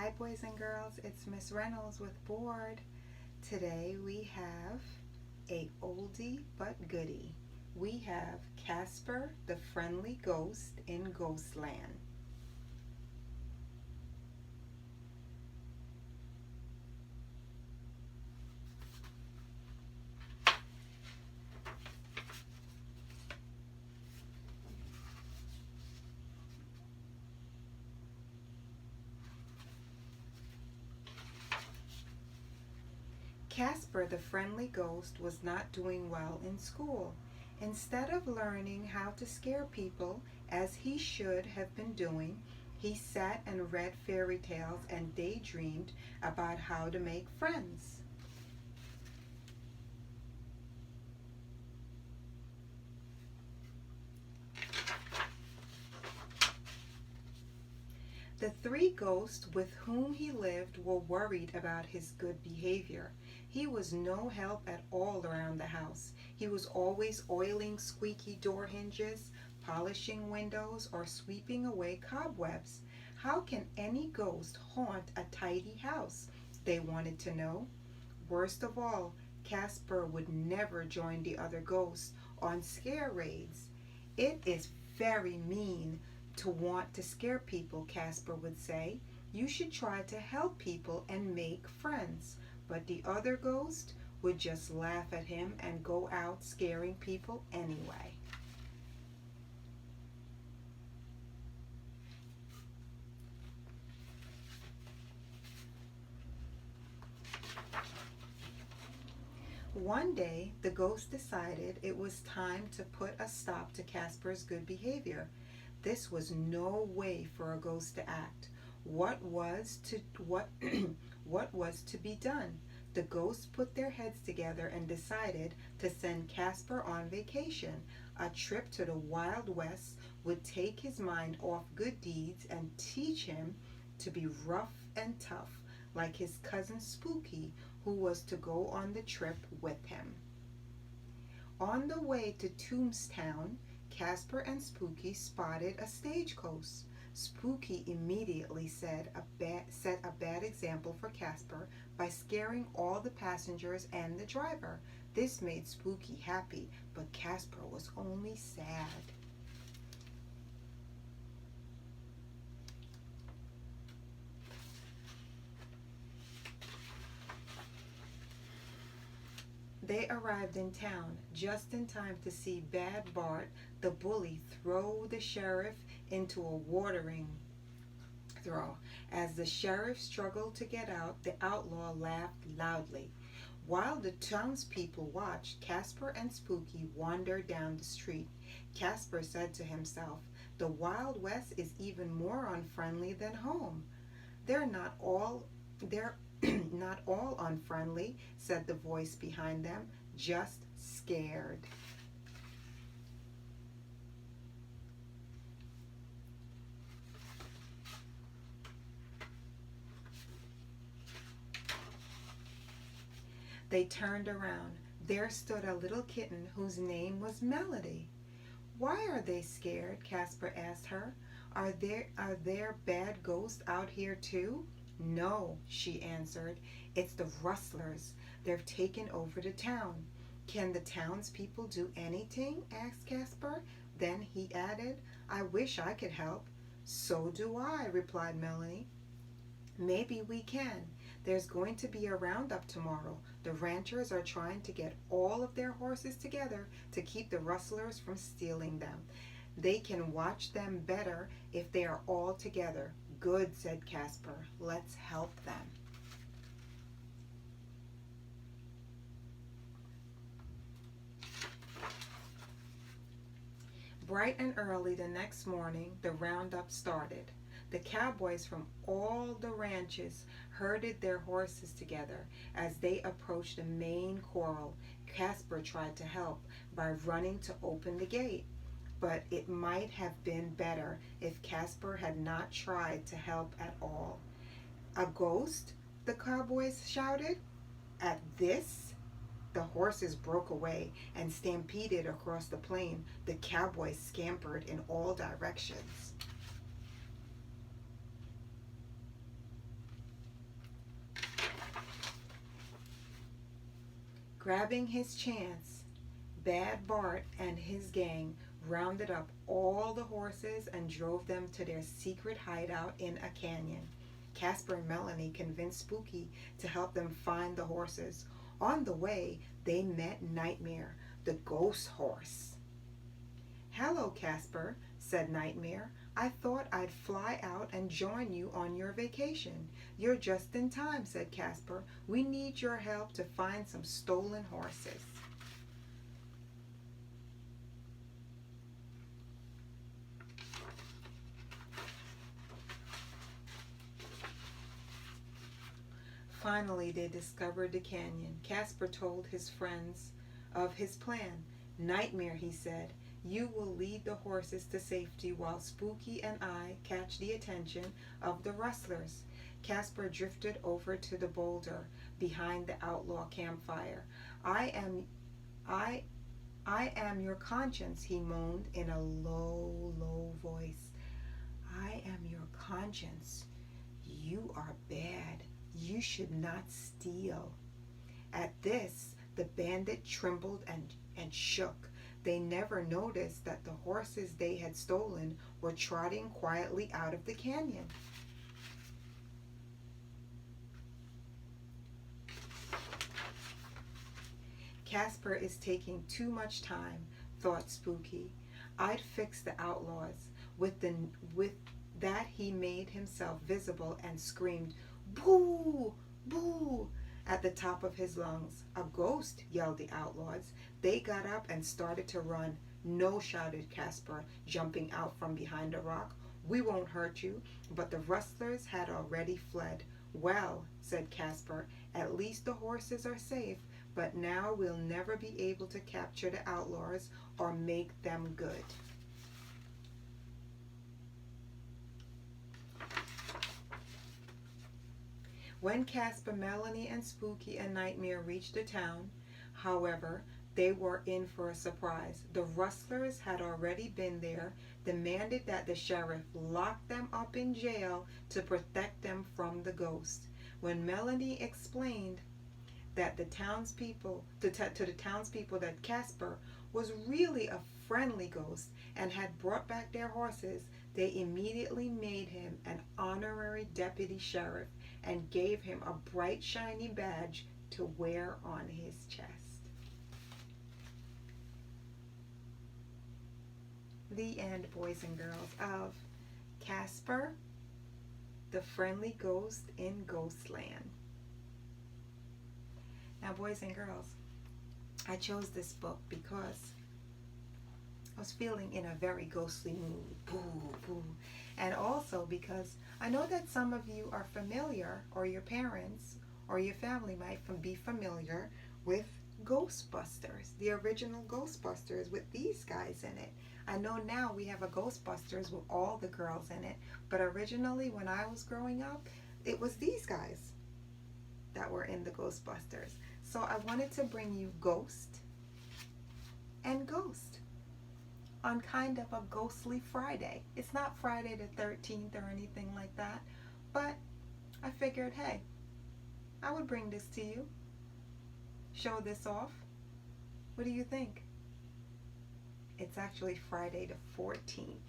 Hi boys and girls, it's Miss Reynolds with B.O.R.E.D. Today we have a oldie but goodie. We have Casper the Friendly Ghost in Ghostland. Casper the Friendly Ghost was not doing well in school. Instead of learning how to scare people as he should have been doing, he sat and read fairy tales and daydreamed about how to make friends. The three ghosts with whom he lived were worried about his good behavior. He was no help at all around the house. He was always oiling squeaky door hinges, polishing windows, or sweeping away cobwebs. How can any ghost haunt a tidy house? They wanted to know. Worst of all, Casper would never join the other ghosts on scare raids. It is very mean to want to scare people, Casper would say. You should try to help people and make friends. But the other ghost would just laugh at him and go out scaring people anyway. One day, the ghost decided it was time to put a stop to Casper's good behavior. This was no way for a ghost to act. What was to what what was to be done? The ghosts put their heads together and decided to send Casper on vacation. A trip to the Wild West would take his mind off good deeds and teach him to be rough and tough, like his cousin Spooky, who was to go on the trip with him. On the way to Tombstown, Casper and Spooky spotted a stagecoach. Spooky immediately set a bad example for Casper by scaring all the passengers and the driver. This made Spooky happy, but Casper was only sad. They arrived in town just in time to see Bad Bart, the bully, throw the sheriff into a watering throw. As the sheriff struggled to get out, the outlaw laughed loudly. While the townspeople watched, Casper and Spooky wandered down the street. Casper said to himself, "The Wild West is even more unfriendly than home." They're not all unfriendly," said the voice behind them, "just scared." They turned around. There stood a little kitten whose name was Melody. "Why are they scared?" Casper asked her. Are there bad ghosts out here too?" "No," she answered. "It's the rustlers. They've taken over the town." "Can the townspeople do anything?" asked Casper. Then he added, "I wish I could help." "So do I," replied Melanie. "Maybe we can. There's going to be a roundup tomorrow. The ranchers are trying to get all of their horses together to keep the rustlers from stealing them. They can watch them better if they are all together." "Good," said Casper. "Let's help them." Bright and early the next morning, the roundup started. The cowboys from all the ranches herded their horses together. As they approached the main corral, Casper tried to help by running to open the gate. But it might have been better if Casper had not tried to help at all. "A ghost?" the cowboys shouted. At this, the horses broke away and stampeded across the plain. The cowboys scampered in all directions. Grabbing his chance, Bad Bart and his gang rounded up all the horses and drove them to their secret hideout in a canyon. Casper and Melanie convinced Spooky to help them find the horses. On the way, they met Nightmare, the ghost horse. "Hello, Casper," said Nightmare. "I thought I'd fly out and join you on your vacation." "You're just in time," said Casper. "We need your help to find some stolen horses." Finally, they discovered the canyon. Casper told his friends of his plan. "Nightmare," he said, "you will lead the horses to safety while Spooky and I catch the attention of the rustlers." Casper drifted over to the boulder behind the outlaw campfire. "I am I I am your conscience," he moaned in a low, low voice. "I am your conscience. You are bad. You should not steal." At this, the bandit trembled and shook. They never noticed that the horses they had stolen were trotting quietly out of the canyon. "Casper is taking too much time," thought Spooky. "I'd fix the outlaws." With that he made himself visible and screamed, "Boo! Boo!" at the top of his lungs. "A ghost!" yelled the outlaws. They got up and started to run. "No," shouted Casper, jumping out from behind a rock. "We won't hurt you." But the rustlers had already fled. "Well," said Casper, "at least the horses are safe, but now we'll never be able to capture the outlaws or make them good." When Casper, Melanie, and Spooky and Nightmare reached the town, however, they were in for a surprise. The rustlers had already been there, demanded that the sheriff lock them up in jail to protect them from the ghost. When Melanie explained that the townspeople to the townspeople that Casper was really a friendly ghost and had brought back their horses, they immediately made him an honorary deputy sheriff and gave him a bright shiny badge to wear on his chest. The end, boys and girls, of Casper, the Friendly Ghost in Ghostland. Now, boys and girls, I chose this book because I was feeling in a very ghostly mood. Boo, boo. And also because I know that some of you are familiar, or your parents or your family might be familiar with Ghostbusters, the original Ghostbusters with these guys in it. I know now we have a Ghostbusters with all the girls in it, but originally when I was growing up, it was these guys that were in the Ghostbusters. So I wanted to bring you Ghost and Ghost on kind of a ghostly Friday. It's not Friday the 13th or anything like that, but I figured, hey, I would bring this to you, show this off. What do you think? It's actually Friday the 14th.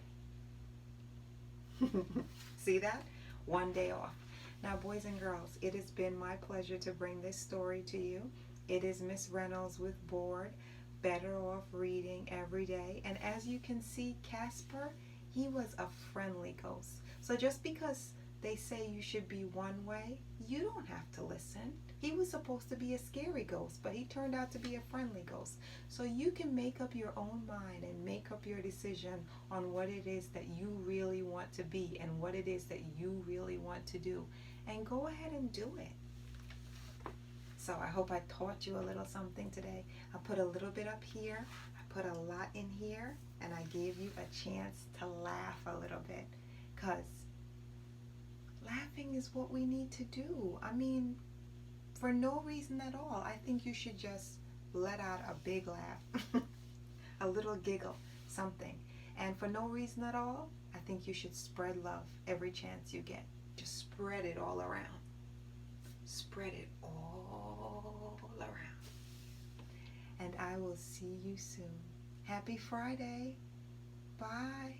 See that? One day off. Now, boys and girls, it has been my pleasure to bring this story to you. It is Miss Reynolds with B.O.R.E.D, Better Off Reading Every Day. And as you can see, Casper, he was a friendly ghost. So just because they say you should be one way, you don't have to listen. He was supposed to be a scary ghost, but he turned out to be a friendly ghost. So you can make up your own mind and make up your decision on what it is that you really want to be and what it is that you really want to do. And go ahead and do it. So I hope I taught you a little something today. I put a little bit up here, I put a lot in here, and I gave you a chance to laugh a little bit. Because laughing is what we need to do. I mean, for no reason at all. I think you should just let out a big laugh, a little giggle, something. And for no reason at all, I think you should spread love every chance you get. Just spread it all around. Spread it all around. will see you soon. Happy Friday. Bye.